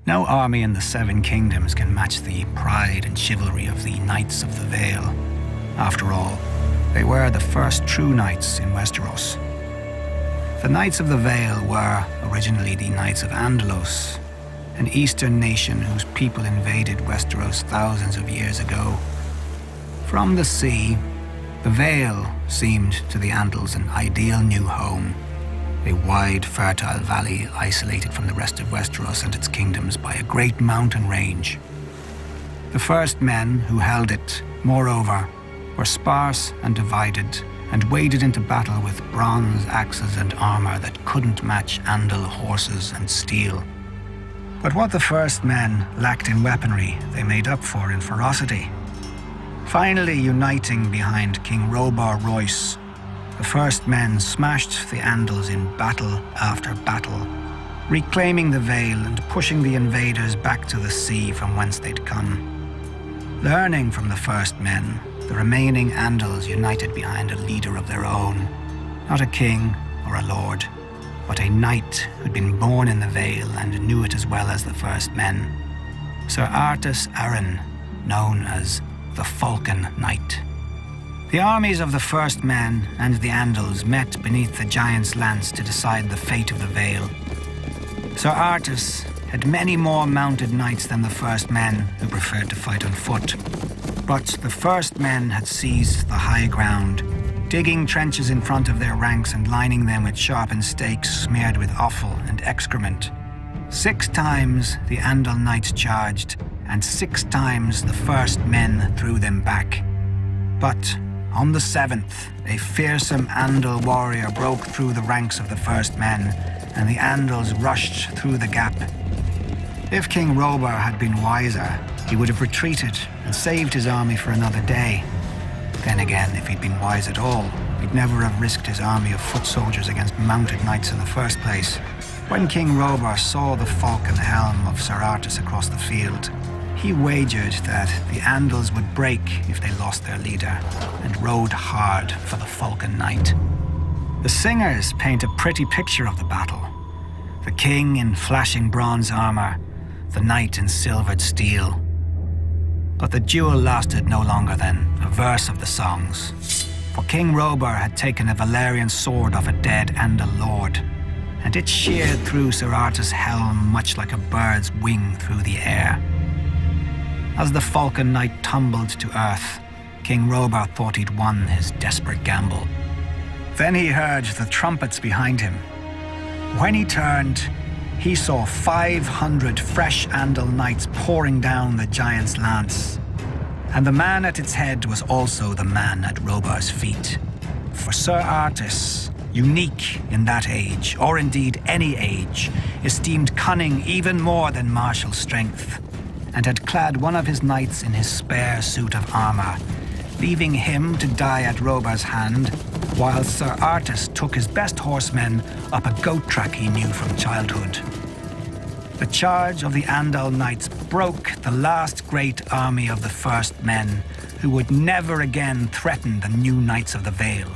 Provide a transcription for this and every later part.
No army in the Seven Kingdoms can match the pride and chivalry of the Knights of the Vale. After all, they were the first true knights in Westeros. The Knights of the Vale were originally the Knights of Andalos, an eastern nation whose people invaded Westeros thousands of years ago. From the sea, the Vale seemed to the Andals an ideal new home, a wide, fertile valley isolated from the rest of Westeros and its kingdoms by a great mountain range. The first men who held it, moreover, were sparse and divided, and waded into battle with bronze axes and armor that couldn't match Andal horses and steel. But what the first men lacked in weaponry, they made up for in ferocity. Finally uniting behind King Robar Royce, the first men smashed the Andals in battle after battle, reclaiming the Vale and pushing the invaders back to the sea from whence they'd come. Learning from the first men, the remaining Andals united behind a leader of their own, not a king or a lord, but a knight who'd been born in the Vale and knew it as well as the first men. Sir Arthas Arryn, known as the Falcon Knight. The armies of the first men and the Andals met beneath the Giant's Lance to decide the fate of the Vale. Sir Arthas had many more mounted knights than the first men, who preferred to fight on foot. But the first men had seized the high ground, digging trenches in front of their ranks and lining them with sharpened stakes smeared with offal and excrement. 6 times the Andal knights charged, and 6 times the first men threw them back. But on the 7th, a fearsome Andal warrior broke through the ranks of the first men, and the Andals rushed through the gap. If King Robar had been wiser, he would have retreated and saved his army for another day. Then again, if he'd been wise at all, he'd never have risked his army of foot soldiers against mounted knights in the first place. When King Robar saw the falcon helm of Sir Arthas across the field, he wagered that the Andals would break if they lost their leader, and rode hard for the Falcon Knight. The singers paint a pretty picture of the battle. The king in flashing bronze armor, the knight in silvered steel. But the duel lasted no longer than a verse of the songs, for King Robar had taken a Valyrian sword off a dead Andal lord, and it sheared through Sir Arthas' helm much like a bird's wing through the air. As the Falcon Knight tumbled to earth, King Robar thought he'd won his desperate gamble. Then he heard the trumpets behind him. When he turned, he saw 500 fresh Andal knights pouring down the Giant's Lance. And the man at its head was also the man at Robar's feet. For Sir Arthas, unique in that age, or indeed any age, esteemed cunning even more than martial strength, and had clad one of his knights in his spare suit of armor, leaving him to die at Robar's hand, while Sir Arthas took his best horsemen up a goat track he knew from childhood. The charge of the Andal knights broke the last great army of the first men, who would never again threaten the new Knights of the Vale.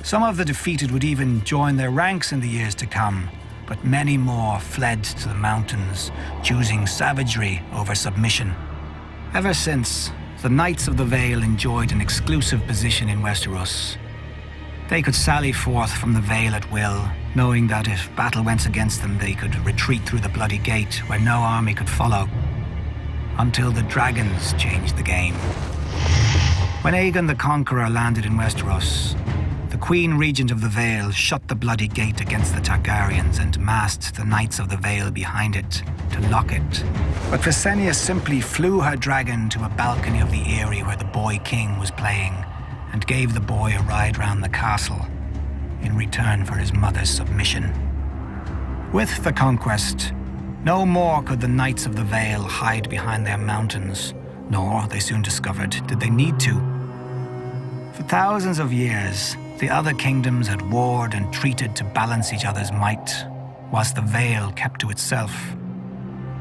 Some of the defeated would even join their ranks in the years to come, but many more fled to the mountains, choosing savagery over submission. Ever since, the Knights of the Vale enjoyed an exclusive position in Westeros. They could sally forth from the Vale at will, knowing that if battle went against them, they could retreat through the Bloody Gate where no army could follow. Until the dragons changed the game. When Aegon the Conqueror landed in Westeros, the Queen Regent of the Vale shut the Bloody Gate against the Targaryens and massed the Knights of the Vale behind it to lock it. But Visenya simply flew her dragon to a balcony of the Eyrie where the boy king was playing, and gave the boy a ride round the castle in return for his mother's submission. With the conquest, no more could the Knights of the Vale hide behind their mountains, nor, they soon discovered, did they need to. For thousands of years, the other kingdoms had warred and treated to balance each other's might, whilst the Vale kept to itself.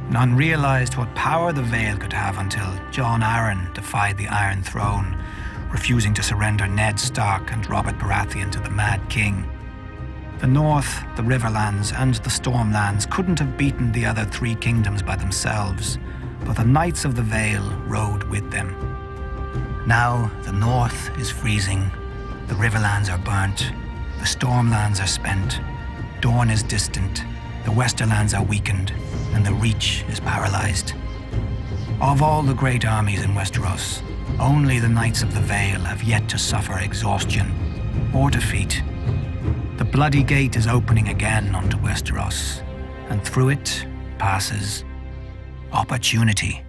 None realized what power the Vale could have until Jon Arryn defied the Iron Throne, refusing to surrender Ned Stark and Robert Baratheon to the Mad King. The North, the Riverlands, and the Stormlands couldn't have beaten the other three kingdoms by themselves, but the Knights of the Vale rode with them. Now the North is freezing, the Riverlands are burnt, the Stormlands are spent, Dorne is distant, the Westerlands are weakened, and the Reach is paralyzed. Of all the great armies in Westeros, only the Knights of the Vale have yet to suffer exhaustion or defeat. The Bloody Gate is opening again onto Westeros, and through it passes opportunity.